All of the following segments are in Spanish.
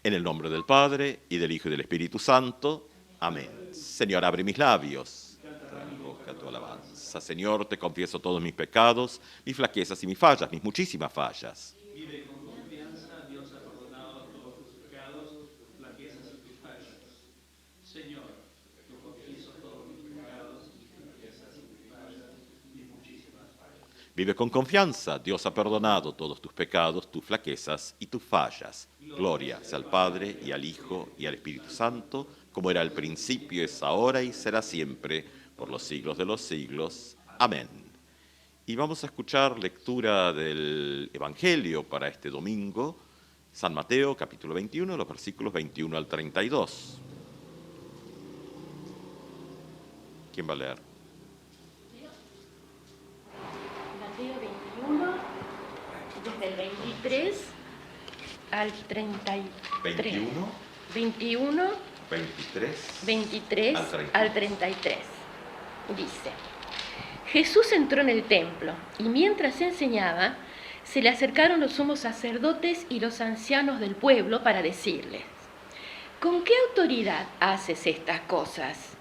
En el nombre del Padre, y del Hijo y del Espíritu Santo. Amén. Señor, abre mis labios. Trae a mi boca tu alabanza. Señor, te confieso todos mis pecados, mis flaquezas y mis fallas, mis muchísimas fallas. Vive con confianza, Dios ha perdonado todos tus pecados, tus flaquezas y tus fallas. Señor, te confieso todos mis pecados, mis flaquezas y mis fallas, mis muchísimas fallas. Vive con confianza, Dios ha perdonado todos tus pecados, tus flaquezas y tus fallas. Gloria sea al Padre, y al Hijo, y al Espíritu Santo, como era al principio, es ahora y será siempre, por los siglos de los siglos. Amén. Y vamos a escuchar lectura del Evangelio para este domingo, San Mateo, capítulo 21, los versículos 21 al 32. ¿Quién va a leer? Mateo 21, desde el 23 al 33. 21, 21, 23, 23 al al 33. Dice: Jesús entró en el templo y mientras enseñaba, se le acercaron los sumos sacerdotes y los ancianos del pueblo para decirles: ¿con qué autoridad haces estas cosas?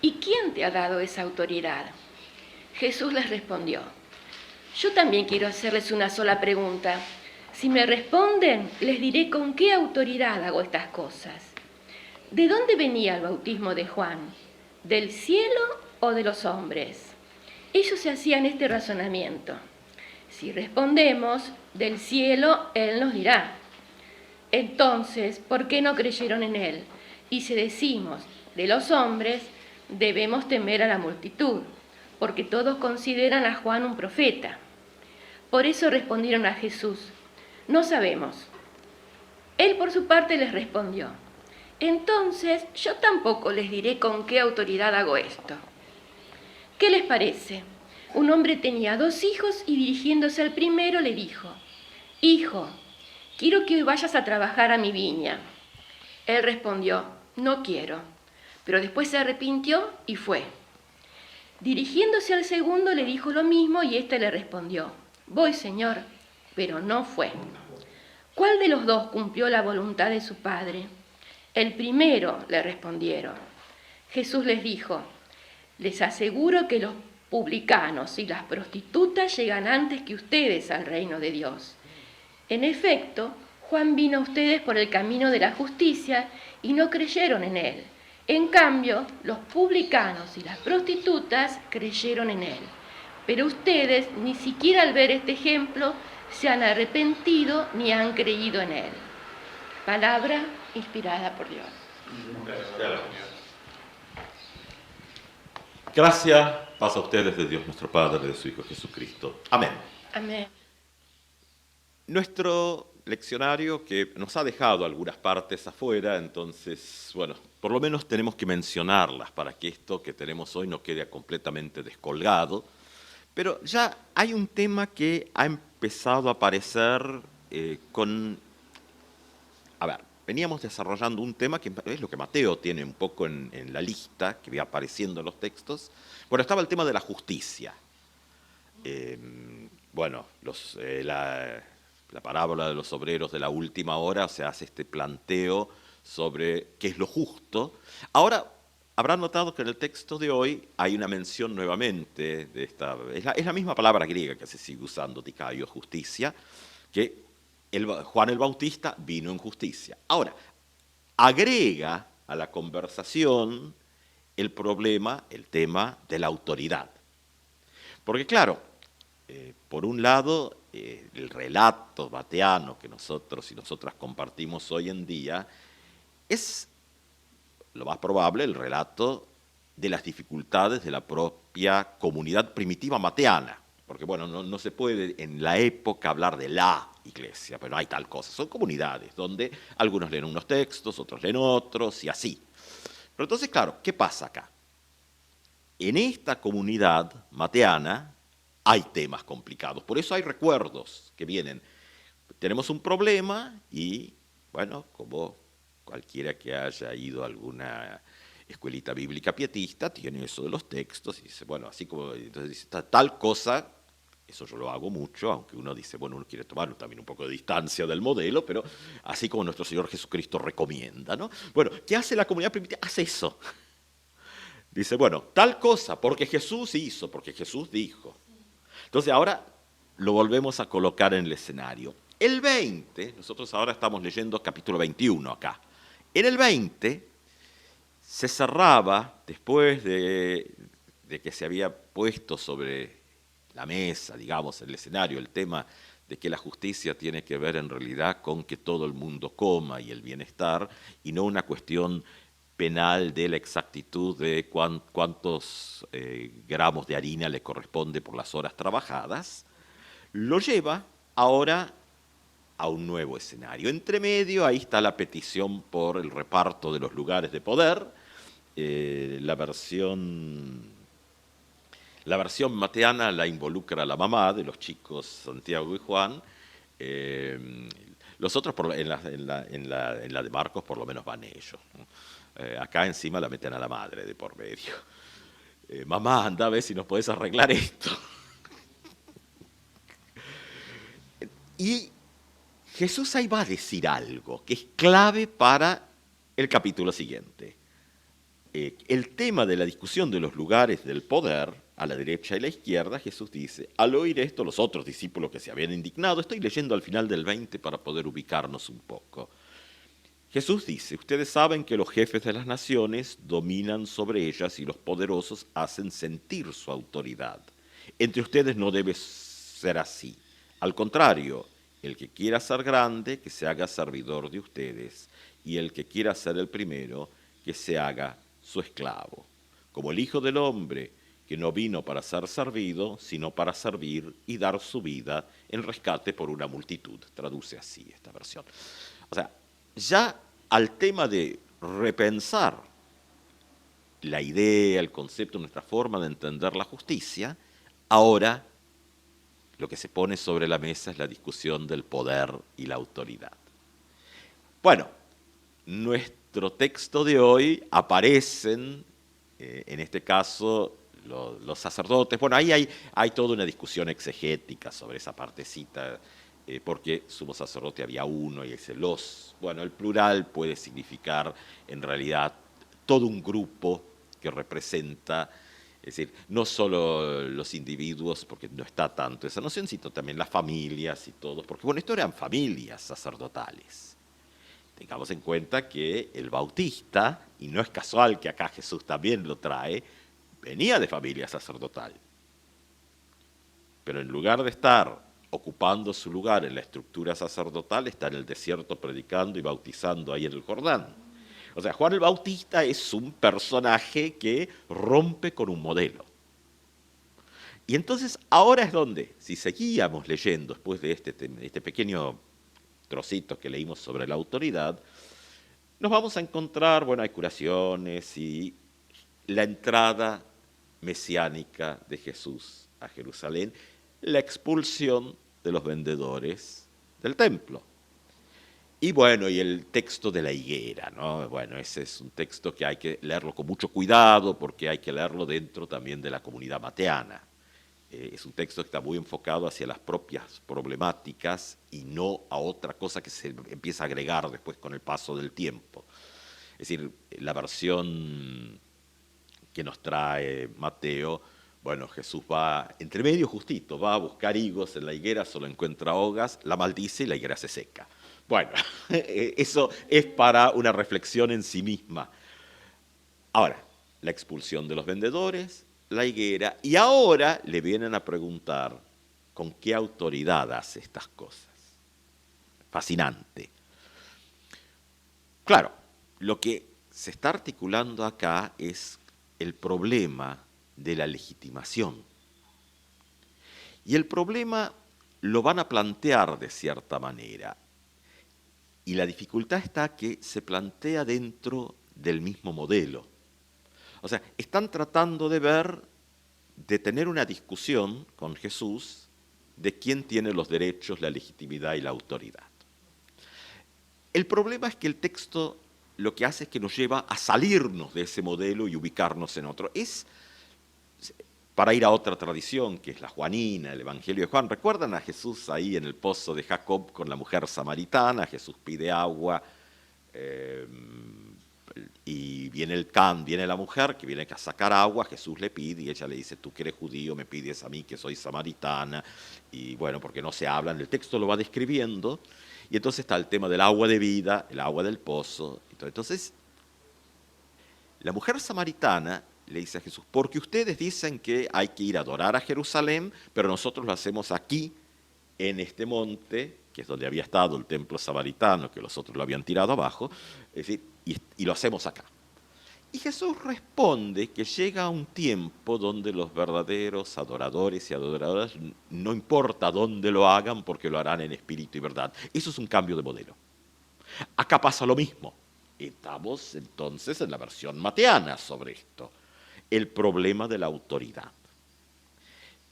¿Y quién te ha dado esa autoridad? Jesús les respondió: yo también quiero hacerles una sola pregunta. Si me responden, les diré con qué autoridad hago estas cosas. ¿De dónde venía el bautismo de Juan? ¿Del cielo o de los hombres? Ellos se hacían este razonamiento. Si respondemos, del cielo, Él nos dirá: entonces, ¿por qué no creyeron en Él? Y si decimos, de los hombres, debemos temer a la multitud, porque todos consideran a Juan un profeta. Por eso respondieron a Jesús: no sabemos. Él por su parte les respondió: entonces yo tampoco les diré con qué autoridad hago esto. ¿Qué les parece? Un hombre tenía 2 hijos y dirigiéndose al primero le dijo: hijo, quiero que hoy vayas a trabajar a mi viña. Él respondió: no quiero. Pero después se arrepintió y fue. Dirigiéndose al segundo le dijo lo mismo y éste le respondió: voy, Señor, pero no fue. ¿Cuál de los 2 cumplió la voluntad de su padre? El primero, le respondieron. Jesús les dijo: les aseguro que los publicanos y las prostitutas llegan antes que ustedes al reino de Dios. En efecto, Juan vino a ustedes por el camino de la justicia y no creyeron en él. En cambio, los publicanos y las prostitutas creyeron en él. Pero ustedes, ni siquiera al ver este ejemplo, se han arrepentido ni han creído en él. Palabra inspirada por Dios. Gracias pasa a ustedes de Dios nuestro Padre, de su Hijo Jesucristo. Amén. Amén. Nuestro leccionario, que nos ha dejado algunas partes afuera, entonces, bueno, por lo menos tenemos que mencionarlas para que esto que tenemos hoy no quede completamente descolgado. Pero ya hay un tema que ha empezado a aparecer A ver, veníamos desarrollando un tema que es lo que Mateo tiene un poco en la lista, que va apareciendo en los textos. Bueno, estaba el tema de la justicia. Bueno, la parábola de los obreros de la última hora se hace este planteo sobre qué es lo justo. Ahora, habrán notado que en el texto de hoy hay una mención nuevamente de esta. Es la misma palabra griega que se sigue usando, dikaio, justicia, que Juan el Bautista vino en justicia. Ahora, agrega a la conversación el problema, el tema de la autoridad. Porque claro, por un lado, el relato mateano que nosotros y nosotras compartimos hoy en día es lo más probable el relato de las dificultades de la propia comunidad primitiva mateana. Porque bueno, no se puede en la época hablar de la iglesia, pero no hay tal cosa. Son comunidades donde algunos leen unos textos, otros leen otros y así. Pero entonces, claro, ¿qué pasa acá? En esta comunidad mateana hay temas complicados. Por eso hay recuerdos que vienen. Tenemos un problema y, bueno, como cualquiera que haya ido a alguna escuelita bíblica pietista, tiene eso de los textos y dice, bueno, así como entonces dice, tal cosa Eso yo lo hago mucho, aunque uno dice, bueno, uno quiere tomar también un poco de distancia del modelo, pero así como nuestro Señor Jesucristo recomienda, ¿no? Bueno, ¿qué hace la comunidad primitiva? Hace eso. Dice, bueno, tal cosa, porque Jesús hizo, porque Jesús dijo. Entonces ahora lo volvemos a colocar en el escenario. El 20, nosotros ahora estamos leyendo capítulo 21 acá. En el 20 se cerraba, después de que se había puesto sobre la mesa, digamos, el escenario, el tema de que la justicia tiene que ver en realidad con que todo el mundo coma y el bienestar, y no una cuestión penal de la exactitud de cuántos gramos de harina le corresponde por las horas trabajadas, lo lleva ahora a un nuevo escenario. Entre medio, ahí está la petición por el reparto de los lugares de poder. La versión mateana la involucra la mamá de los chicos Santiago y Juan. Los otros, en la de Marcos, por lo menos van ellos, ¿no? Acá encima la meten a la madre de por medio. Mamá, anda a ver si nos podés arreglar esto. Y Jesús ahí va a decir algo que es clave para el capítulo siguiente. El tema de la discusión de los lugares del poder, a la derecha y la izquierda, Jesús dice, al oír esto, los otros discípulos que se habían indignado, estoy leyendo al final del 20 para poder ubicarnos un poco. Jesús dice, ustedes saben que los jefes de las naciones dominan sobre ellas y los poderosos hacen sentir su autoridad. Entre ustedes no debe ser así. Al contrario, el que quiera ser grande, que se haga servidor de ustedes, y el que quiera ser el primero, que se haga su esclavo. Como el Hijo del Hombre, que no vino para ser servido, sino para servir y dar su vida en rescate por una multitud. Traduce así esta versión. O sea, ya al tema de repensar la idea, el concepto, nuestra forma de entender la justicia, ahora lo que se pone sobre la mesa es la discusión del poder y la autoridad. Bueno, nuestro texto de hoy aparecen, en este caso, los sacerdotes. Bueno, ahí hay toda una discusión exegética sobre esa partecita, porque sumo sacerdote había uno y dice los. Bueno, el plural puede significar en realidad todo un grupo que representa, es decir, no solo los individuos, porque no está tanto esa noción, sino también las familias y todos, porque bueno, esto eran familias sacerdotales. Tengamos en cuenta que el bautista, y no es casual que acá Jesús también lo trae, venía de familia sacerdotal. Pero en lugar de estar ocupando su lugar en la estructura sacerdotal, está en el desierto predicando y bautizando ahí en el Jordán. O sea, Juan el Bautista es un personaje que rompe con un modelo. Y entonces ahora es donde, si seguíamos leyendo después de este pequeño trocito que leímos sobre la autoridad, nos vamos a encontrar, bueno, hay curaciones y la entrada mesiánica de Jesús a Jerusalén, la expulsión de los vendedores del templo. Y bueno, y el texto de la higuera, ¿no? Bueno, ese es un texto que hay que leerlo con mucho cuidado porque hay que leerlo dentro también de la comunidad mateana. Es un texto que está muy enfocado hacia las propias problemáticas y no a otra cosa que se empieza a agregar después con el paso del tiempo. Es decir, la versión que nos trae Mateo, bueno, Jesús va entre medio justito, va a buscar higos en la higuera, solo encuentra hogas, la maldice y la higuera se seca. Bueno, eso es para una reflexión en sí misma. Ahora, la expulsión de los vendedores, la higuera, y ahora le vienen a preguntar con qué autoridad hace estas cosas. Fascinante. Claro, lo que se está articulando acá es el problema de la legitimación. Y el problema lo van a plantear de cierta manera. Y la dificultad está que se plantea dentro del mismo modelo. O sea, están tratando de tener una discusión con Jesús de quién tiene los derechos, la legitimidad y la autoridad. El problema es que el texto lo que hace es que nos lleva a salirnos de ese modelo y ubicarnos en otro. para ir a otra tradición, que es la juanina, el Evangelio de Juan. ¿Recuerdan a Jesús ahí en el pozo de Jacob con la mujer samaritana? Jesús pide agua, y viene la mujer que viene a sacar agua, Jesús le pide y ella le dice, tú que eres judío me pides a mí que soy samaritana, y bueno, porque no se hablan, el texto lo va describiendo, y entonces está el tema del agua de vida, el agua del pozo. Entonces, la mujer samaritana le dice a Jesús, porque ustedes dicen que hay que ir a adorar a Jerusalén, pero nosotros lo hacemos aquí, en este monte, que es donde había estado el templo samaritano, que los otros lo habían tirado abajo, es decir, y lo hacemos acá. Y Jesús responde que llega un tiempo donde los verdaderos adoradores y adoradoras, no importa dónde lo hagan, porque lo harán en espíritu y verdad. Eso es un cambio de modelo. Acá pasa lo mismo. Estamos entonces en la versión mateana sobre esto. El problema de la autoridad.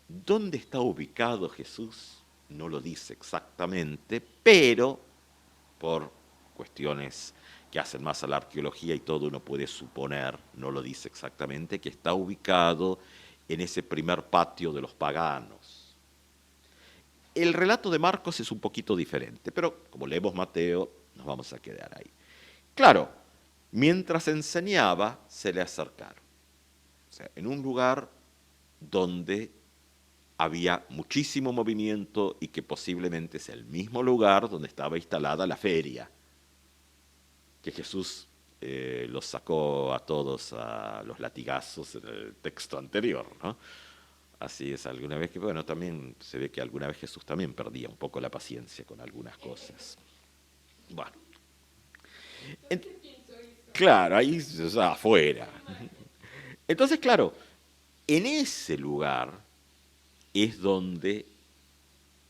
¿Dónde está ubicado Jesús? No lo dice exactamente, pero por cuestiones que hacen más a la arqueología y todo, uno puede suponer, no lo dice exactamente, que está ubicado en ese primer patio de los paganos. El relato de Marcos es un poquito diferente, pero como leemos Mateo, nos vamos a quedar ahí. Claro, mientras enseñaba, se le acercaron. O sea, en un lugar donde había muchísimo movimiento y que posiblemente es el mismo lugar donde estaba instalada la feria, que Jesús los sacó a todos a los latigazos en el texto anterior, ¿no? Así es, alguna vez que, bueno, también se ve que alguna vez Jesús también perdía un poco la paciencia con algunas cosas. Bueno. Claro, ahí, o sea, afuera. Entonces, claro, en ese lugar es donde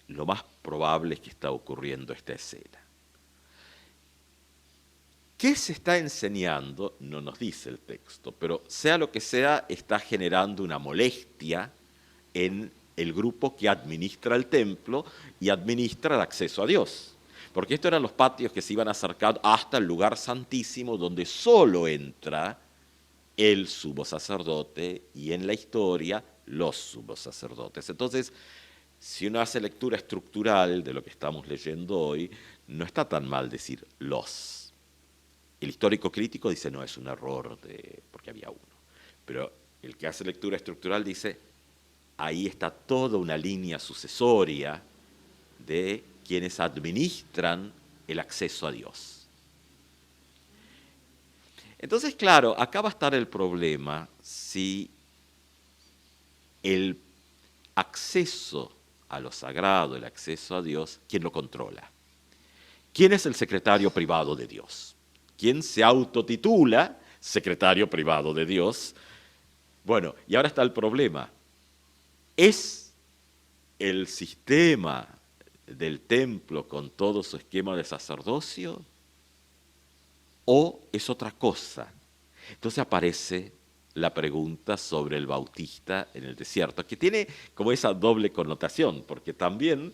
lo más probable es que está ocurriendo esta escena. ¿Qué se está enseñando? No nos dice el texto, pero sea lo que sea, está generando una molestia en el grupo que administra el templo y administra el acceso a Dios. Porque estos eran los patios que se iban acercando hasta el lugar santísimo donde solo entra el sumo sacerdote y en la historia los sumos sacerdotes. Entonces, si uno hace lectura estructural de lo que estamos leyendo hoy, no está tan mal decir los. El histórico crítico dice, no, es un error porque había uno. Pero el que hace lectura estructural dice, ahí está toda una línea sucesoria de quienes administran el acceso a Dios. Entonces, claro, acá va a estar el problema si el acceso a lo sagrado, el acceso a Dios, ¿quién lo controla? ¿Quién es el secretario privado de Dios? ¿Quién se autotitula secretario privado de Dios? Bueno, y ahora está el problema. ¿Es el sistema del templo con todo su esquema de sacerdocio o es otra cosa? Entonces aparece la pregunta sobre el bautista en el desierto, que tiene como esa doble connotación, porque también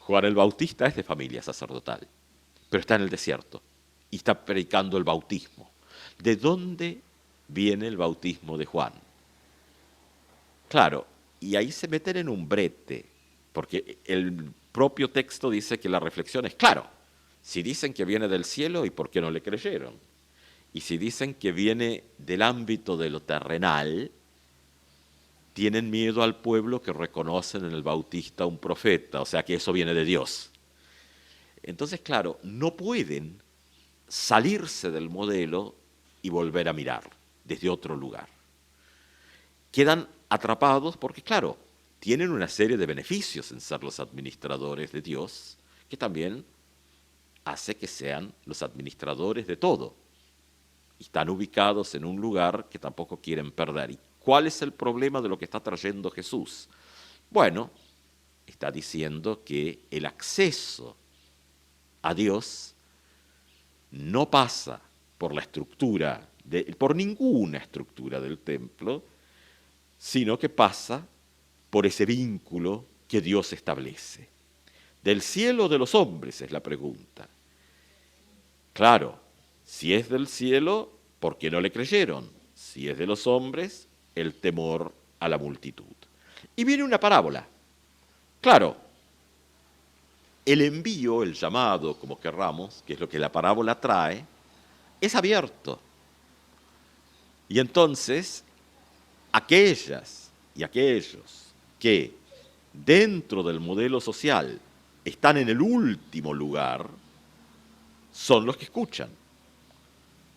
Juan el Bautista es de familia sacerdotal, pero está en el desierto y está predicando el bautismo. ¿De dónde viene el bautismo de Juan? Claro, y ahí se meten en un brete, porque el propio texto dice que la reflexión es, claro, si dicen que viene del cielo, ¿y por qué no le creyeron? Y si dicen que viene del ámbito de lo terrenal, tienen miedo al pueblo que reconocen en el Bautista un profeta, o sea que eso viene de Dios. Entonces, claro, no pueden salirse del modelo y volver a mirar desde otro lugar. Quedan atrapados porque, claro, tienen una serie de beneficios en ser los administradores de Dios, que también hace que sean los administradores de todo. Y están ubicados en un lugar que tampoco quieren perder. ¿Y cuál es el problema de lo que está trayendo Jesús? Bueno, está diciendo que el acceso a Dios no pasa por la estructura, por ninguna estructura del templo, sino que pasa por ese vínculo que Dios establece. ¿Del cielo o de los hombres? Es la pregunta. Claro, si es del cielo, ¿por qué no le creyeron? Si es de los hombres, el temor a la multitud. Y viene una parábola. Claro, el envío, el llamado, como querramos, que es lo que la parábola trae, es abierto. Y entonces, aquellas y aquellos que dentro del modelo social están en el último lugar, son los que escuchan.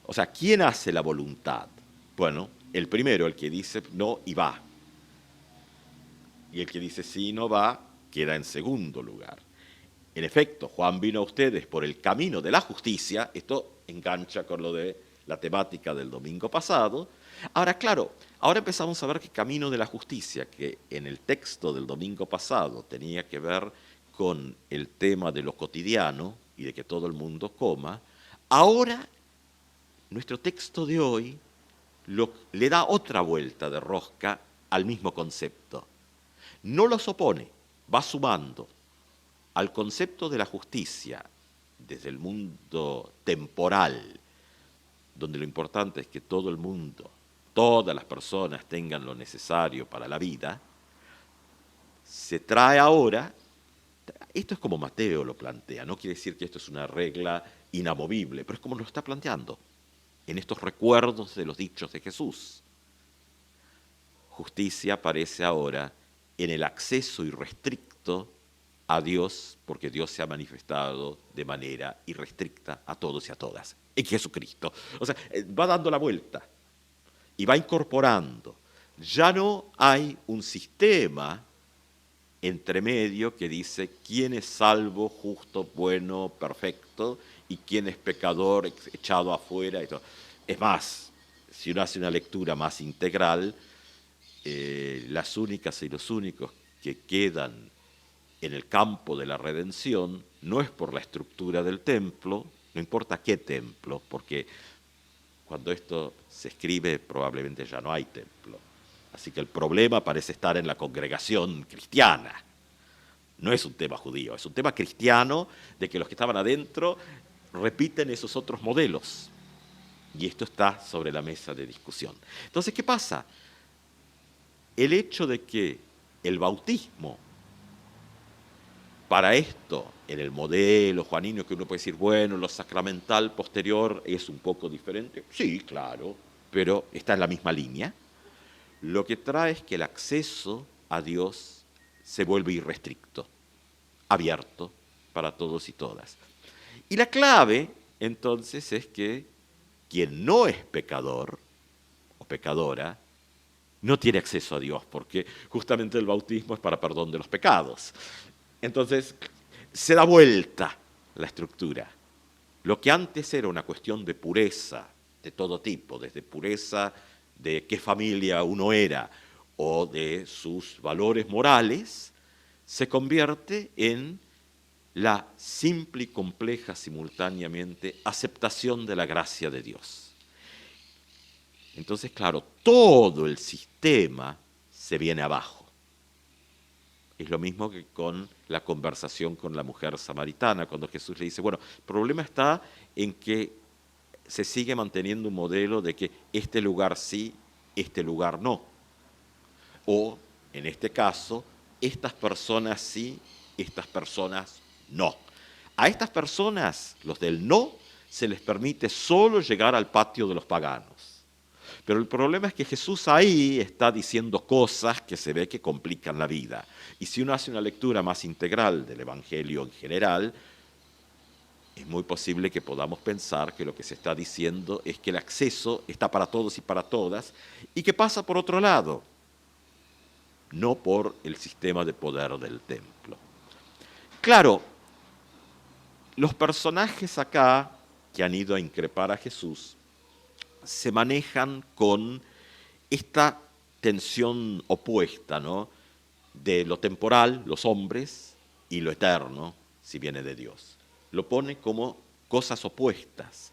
O sea, ¿quién hace la voluntad? Bueno, el primero, el que dice no y va. Y el que dice sí y no va, queda en segundo lugar. En efecto, Juan vino a ustedes por el camino de la justicia. Esto engancha con lo de la temática del domingo pasado. Ahora, claro, ahora empezamos a ver que camino de la justicia, que en el texto del domingo pasado tenía que ver con el tema de lo cotidiano y de que todo el mundo coma, ahora nuestro texto de hoy le da otra vuelta de rosca al mismo concepto. No los opone, va sumando al concepto de la justicia desde el mundo temporal, donde lo importante es que todo el mundo, todas las personas tengan lo necesario para la vida, se trae ahora, esto es como Mateo lo plantea, no quiere decir que esto es una regla inamovible, pero es como lo está planteando en estos recuerdos de los dichos de Jesús. Justicia aparece ahora en el acceso irrestricto a Dios, porque Dios se ha manifestado de manera irrestricta a todos y a todas, en Jesucristo. O sea, va dando la vuelta y va incorporando. Ya no hay un sistema entre medio que dice quién es salvo, justo, bueno, perfecto, y quién es pecador, echado afuera. Y todo. Es más, si uno hace una lectura más integral, las únicas y los únicos que quedan en el campo de la redención no es por la estructura del templo, no importa qué templo, porque cuando esto se escribe probablemente ya no hay templo. Así que el problema parece estar en la congregación cristiana. No es un tema judío, es un tema cristiano de que los que estaban adentro repiten esos otros modelos. Y esto está sobre la mesa de discusión. Entonces, ¿qué pasa? El hecho de que el bautismo, para esto, en el modelo juanino, que uno puede decir, bueno, lo sacramental posterior es un poco diferente. Sí, claro, pero está en la misma línea. Lo que trae es que el acceso a Dios se vuelve irrestricto, abierto para todos y todas. Y la clave, entonces, es que quien no es pecador o pecadora no tiene acceso a Dios, porque justamente el bautismo es para perdón de los pecados. Entonces, se da vuelta la estructura. Lo que antes era una cuestión de pureza de todo tipo, desde pureza de qué familia uno era o de sus valores morales, se convierte en la simple y compleja simultáneamente aceptación de la gracia de Dios. Entonces, claro, todo el sistema se viene abajo. Es lo mismo que con la conversación con la mujer samaritana, cuando Jesús le dice, bueno, el problema está en que se sigue manteniendo un modelo de que este lugar sí, este lugar no. O, en este caso, estas personas sí, estas personas no. A estas personas, los del no, se les permite solo llegar al patio de los paganos. Pero el problema es que Jesús ahí está diciendo cosas que se ve que complican la vida. Y si uno hace una lectura más integral del Evangelio en general, es muy posible que podamos pensar que lo que se está diciendo es que el acceso está para todos y para todas, y que pasa por otro lado, no por el sistema de poder del templo. Claro, los personajes acá que han ido a increpar a Jesús se manejan con esta tensión opuesta, ¿no?, de lo temporal, los hombres, y lo eterno, si viene de Dios. Lo pone como cosas opuestas.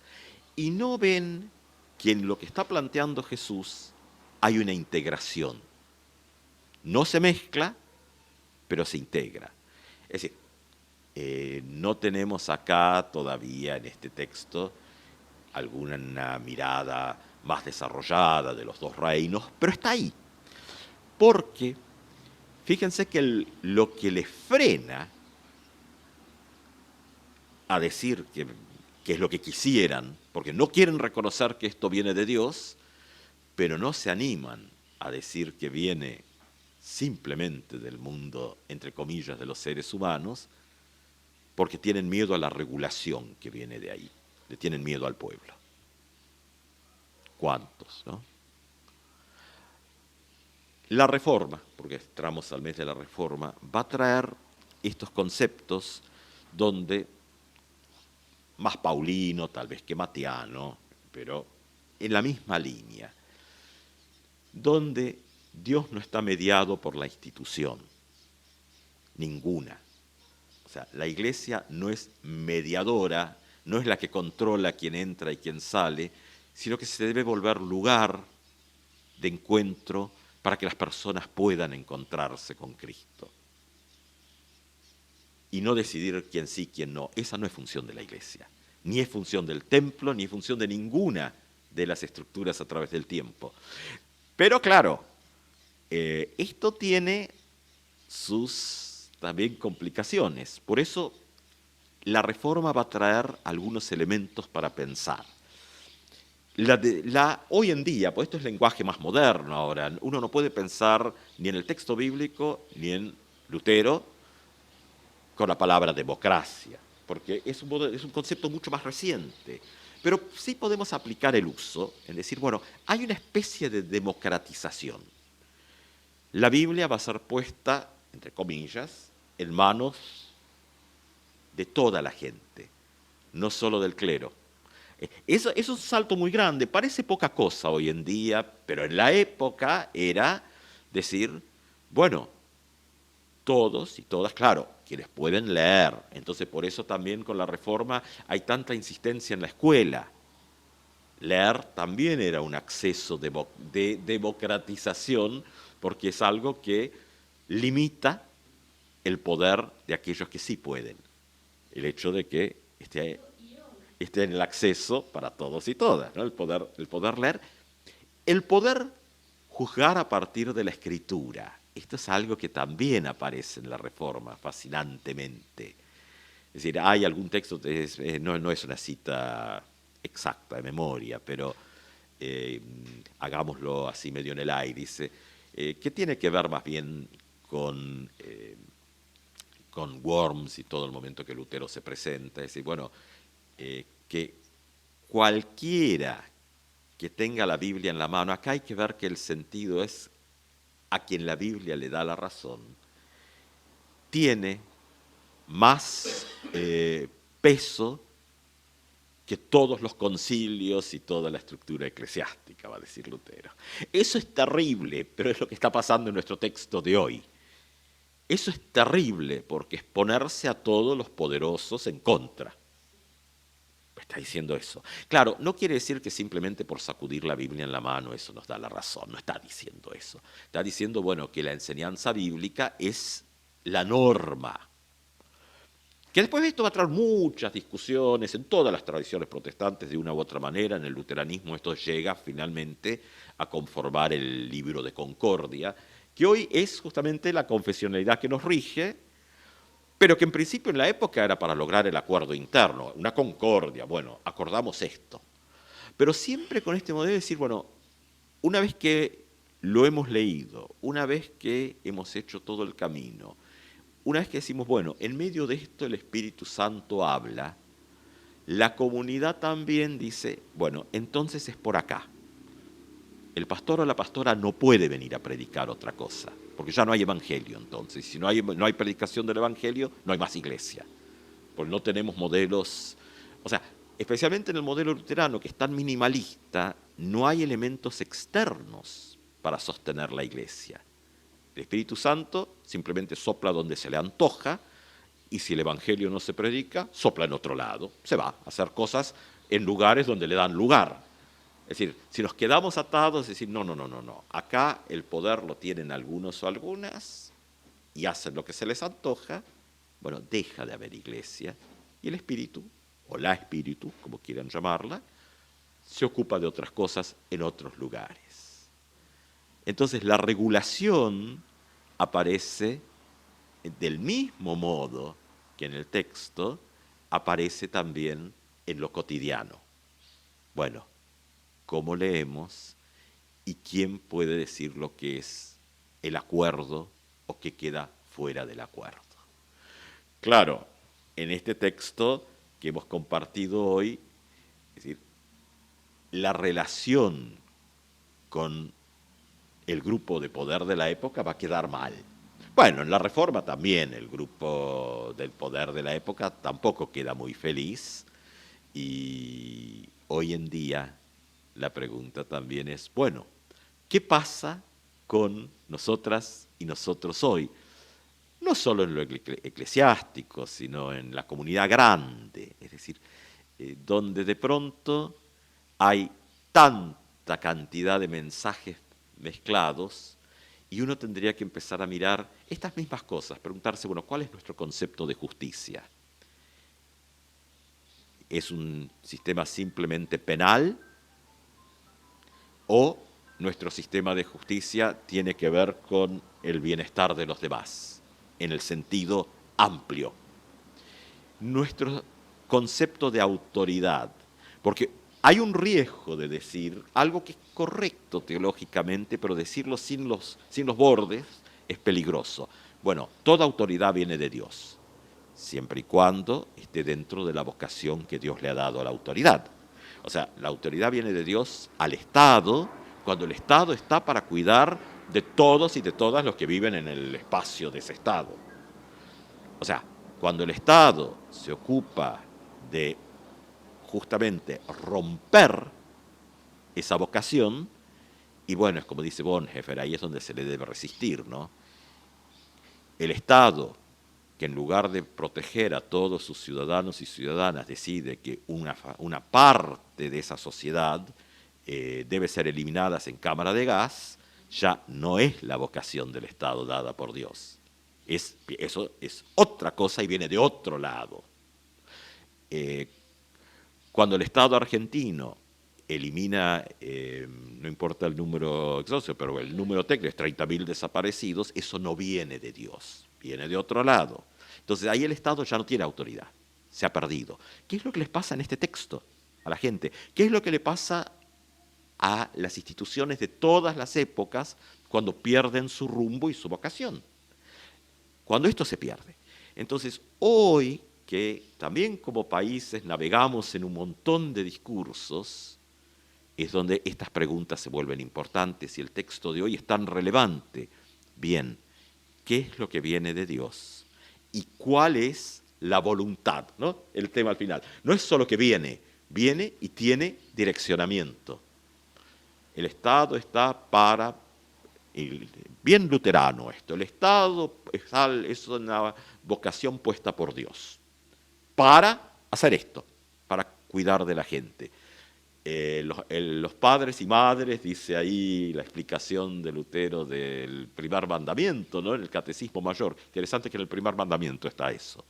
Y no ven que en lo que está planteando Jesús hay una integración. No se mezcla, pero se integra. Es decir, no tenemos acá todavía en este texto alguna mirada más desarrollada de los dos reinos, pero está ahí. Porque fíjense que lo que les frena a decir que es lo que quisieran, porque no quieren reconocer que esto viene de Dios, pero no se animan a decir que viene simplemente del mundo, entre comillas, de los seres humanos, porque tienen miedo a la regulación que viene de ahí, le tienen miedo al pueblo. ¿Cuántos, no? La Reforma, porque entramos al mes de la Reforma, va a traer estos conceptos donde, más paulino tal vez que matiano, pero en la misma línea, donde Dios no está mediado por la institución, ninguna. O sea, la Iglesia no es mediadora, no es la que controla quién entra y quién sale, sino que se debe volver lugar de encuentro para que las personas puedan encontrarse con Cristo. Y no decidir quién sí, quién no. Esa no es función de la Iglesia. Ni es función del templo, ni es función de ninguna de las estructuras a través del tiempo. Pero claro, esto tiene sus también complicaciones. Por eso la Reforma va a traer algunos elementos para pensar. Hoy en día, pues esto es lenguaje más moderno ahora, uno no puede pensar ni en el texto bíblico ni en Lutero con la palabra democracia, porque es un concepto mucho más reciente. Pero sí podemos aplicar el uso en decir, bueno, hay una especie de democratización. La Biblia va a ser puesta, entre comillas, en manos de toda la gente, no solo del clero. Eso es un salto muy grande, parece poca cosa hoy en día, pero en la época era decir, bueno, todos y todas, claro, quienes pueden leer. Entonces, por eso también con la Reforma hay tanta insistencia en la escuela. Leer también era un acceso de democratización, porque es algo que limita el poder de aquellos que sí pueden. El hecho de que esté en el acceso para todos y todas, ¿no? El poder leer, el poder juzgar a partir de la Escritura. Esto es algo que también aparece en la Reforma, fascinantemente. Es decir, hay algún texto, no es una cita exacta de memoria, pero hagámoslo así medio en el aire, dice, que tiene que ver más bien con Worms y todo el momento que Lutero se presenta, es decir, bueno, que cualquiera que tenga la Biblia en la mano, acá hay que ver que el sentido es a quien la Biblia le da la razón, tiene más peso que todos los concilios y toda la estructura eclesiástica, va a decir Lutero. Eso es terrible, pero es lo que está pasando en nuestro texto de hoy. Eso es terrible porque es ponerse a todos los poderosos en contra. Está diciendo eso. Claro, no quiere decir que simplemente por sacudir la Biblia en la mano eso nos da la razón, no está diciendo eso. Está diciendo, bueno, que la enseñanza bíblica es la norma. Que después de esto va a traer muchas discusiones en todas las tradiciones protestantes de una u otra manera. En el luteranismo esto llega finalmente a conformar el libro de Concordia, que hoy es justamente la confesionalidad que nos rige, pero que en principio en la época era para lograr el acuerdo interno, una concordia, bueno, acordamos esto. Pero siempre con este modelo de decir, bueno, una vez que lo hemos leído, una vez que hemos hecho todo el camino, una vez que decimos, bueno, en medio de esto el Espíritu Santo habla, la comunidad también dice, bueno, entonces es por acá. El pastor o la pastora no puede venir a predicar otra cosa, porque ya no hay evangelio entonces. Si no hay predicación del evangelio, no hay más iglesia, porque no tenemos modelos. O sea, especialmente en el modelo luterano, que es tan minimalista, no hay elementos externos para sostener la iglesia. El Espíritu Santo simplemente sopla donde se le antoja, y si el evangelio no se predica, sopla en otro lado. Se va a hacer cosas en lugares donde le dan lugar. Es decir, si nos quedamos atados, es decir, no. Acá el poder lo tienen algunos o algunas y hacen lo que se les antoja, bueno, deja de haber iglesia y el espíritu, o la espíritu, como quieran llamarla, se ocupa de otras cosas en otros lugares. Entonces la regulación aparece del mismo modo que en el texto, aparece también en lo cotidiano. Bueno, ¿cómo leemos y quién puede decir lo que es el acuerdo o qué queda fuera del acuerdo? Claro, en este texto que hemos compartido hoy, es decir, la relación con el grupo de poder de la época va a quedar mal. Bueno, en la Reforma también el grupo del poder de la época tampoco queda muy feliz, y hoy en día la pregunta también es, bueno, ¿qué pasa con nosotras y nosotros hoy? No solo en lo eclesiástico, sino en la comunidad grande, es decir, donde de pronto hay tanta cantidad de mensajes mezclados, y uno tendría que empezar a mirar estas mismas cosas, preguntarse, bueno, ¿cuál es nuestro concepto de justicia? ¿Es un sistema simplemente penal o nuestro sistema de justicia tiene que ver con el bienestar de los demás, en el sentido amplio? Nuestro concepto de autoridad, porque hay un riesgo de decir algo que es correcto teológicamente, pero decirlo sin los bordes es peligroso. Bueno, toda autoridad viene de Dios, siempre y cuando esté dentro de la vocación que Dios le ha dado a la autoridad. O sea, la autoridad viene de Dios al Estado, cuando el Estado está para cuidar de todos y de todas los que viven en el espacio de ese Estado. O sea, cuando el Estado se ocupa de justamente romper esa vocación, y bueno, es como dice Bonhoeffer, ahí es donde se le debe resistir, ¿no? El Estado, que en lugar de proteger a todos sus ciudadanos y ciudadanas, decide que una parte de esa sociedad debe ser eliminada en cámara de gas, ya no es la vocación del Estado dada por Dios. Eso es otra cosa y viene de otro lado. Cuando el Estado argentino elimina, no importa el número exacto, pero el número técnico es 30.000 desaparecidos, eso no viene de Dios, viene de otro lado. Entonces ahí el Estado ya no tiene autoridad, se ha perdido. ¿Qué es lo que les pasa en este texto a la gente? ¿Qué es lo que le pasa a las instituciones de todas las épocas cuando pierden su rumbo y su vocación? Cuando esto se pierde. Entonces, hoy que también como países navegamos en un montón de discursos, es donde estas preguntas se vuelven importantes y el texto de hoy es tan relevante. Bien, ¿qué es lo que viene de Dios? ¿Y cuál es la voluntad? ¿No? El tema al final. No es solo que viene y tiene direccionamiento. El Estado está para, bien luterano esto, el Estado es una vocación puesta por Dios para hacer esto, para cuidar de la gente. Los padres y madres, dice ahí la explicación de Lutero del primer mandamiento, ¿no? En el Catecismo Mayor. Interesante que en el primer mandamiento está eso.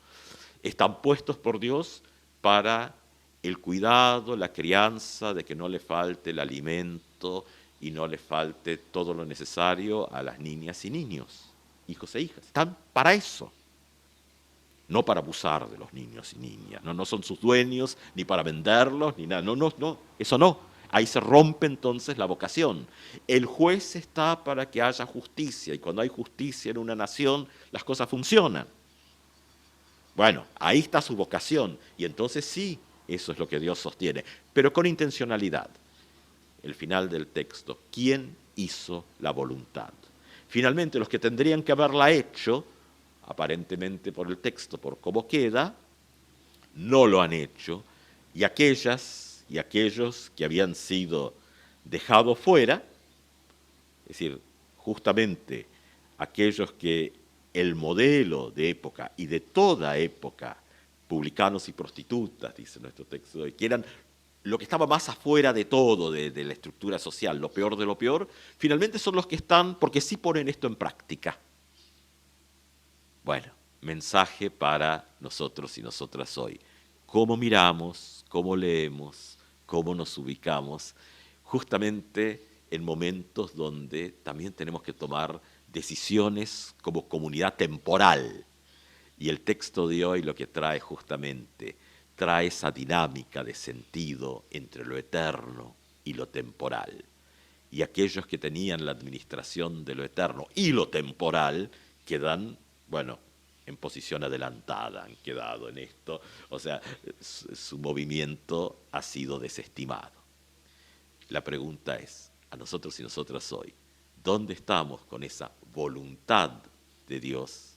Están puestos por Dios para el cuidado, la crianza, de que no le falte el alimento y no le falte todo lo necesario a las niñas y niños, hijos e hijas. Están para eso. No para abusar de los niños y niñas, no son sus dueños, ni para venderlos, ni nada, no, eso no. Ahí se rompe entonces la vocación. El juez está para que haya justicia, y cuando hay justicia en una nación, las cosas funcionan. Bueno, ahí está su vocación, y entonces sí, eso es lo que Dios sostiene, pero con intencionalidad. El final del texto, ¿quién hizo la voluntad? Finalmente, los que tendrían que haberla hecho, aparentemente por el texto, por cómo queda, no lo han hecho, y aquellas y aquellos que habían sido dejados fuera, es decir, justamente aquellos que el modelo de época y de toda época, publicanos y prostitutas, dice nuestro texto, que eran lo que estaba más afuera de todo, de la estructura social, lo peor de lo peor, finalmente son los que están, porque sí ponen esto en práctica. Bueno, mensaje para nosotros y nosotras hoy. ¿Cómo miramos, cómo leemos, cómo nos ubicamos? Justamente en momentos donde también tenemos que tomar decisiones como comunidad temporal. Y el texto de hoy lo que trae justamente, trae esa dinámica de sentido entre lo eterno y lo temporal. Y aquellos que tenían la administración de lo eterno y lo temporal quedan, bueno, en posición adelantada, han quedado en esto, o sea, su movimiento ha sido desestimado. La pregunta es, a nosotros y nosotras hoy, ¿dónde estamos con esa voluntad de Dios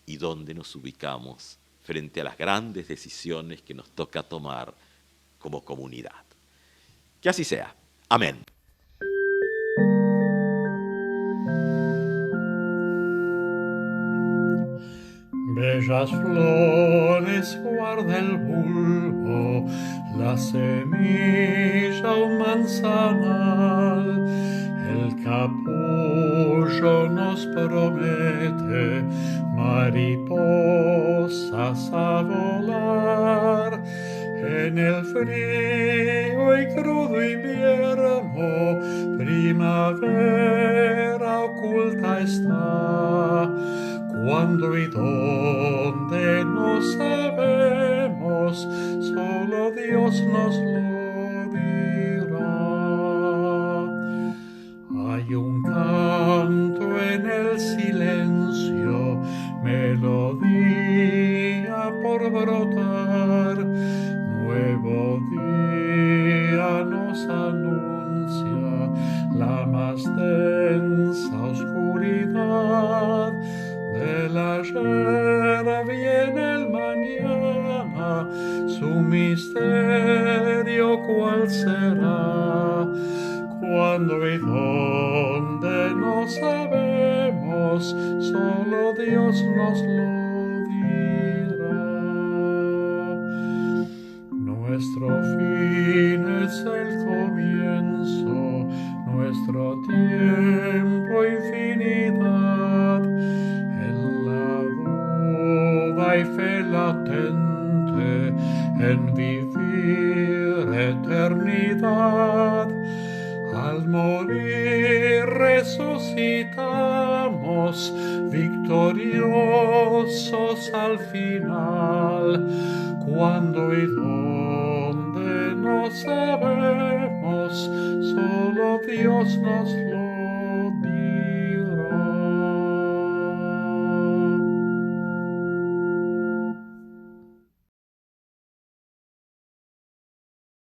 y dónde nos ubicamos frente a las grandes decisiones que nos toca tomar como comunidad? Que así sea. Amén. Bellas flores guarda el bulbo, la semilla un manzanal, el capullo nos promete mariposas a volar. En el frío y crudo invierno, primavera oculta está. Cuándo y dónde no sabemos, solo Dios nos lo dirá. Hay un canto en el silencio, melodía por brotar. Nuevo día nos anuncia la más densa oscuridad. Del ayer viene el mañana, su misterio cuál será. Cuándo y dónde no sabemos, solo Dios nos lo dirá. Nuestro fin es el comienzo, nuestro tiempo infinidad. En la duda y fe latente, en vivir eternidad. Al morir resucitamos, victoriosos al final. Cuándo y dónde no sabemos, solo Dios nos lo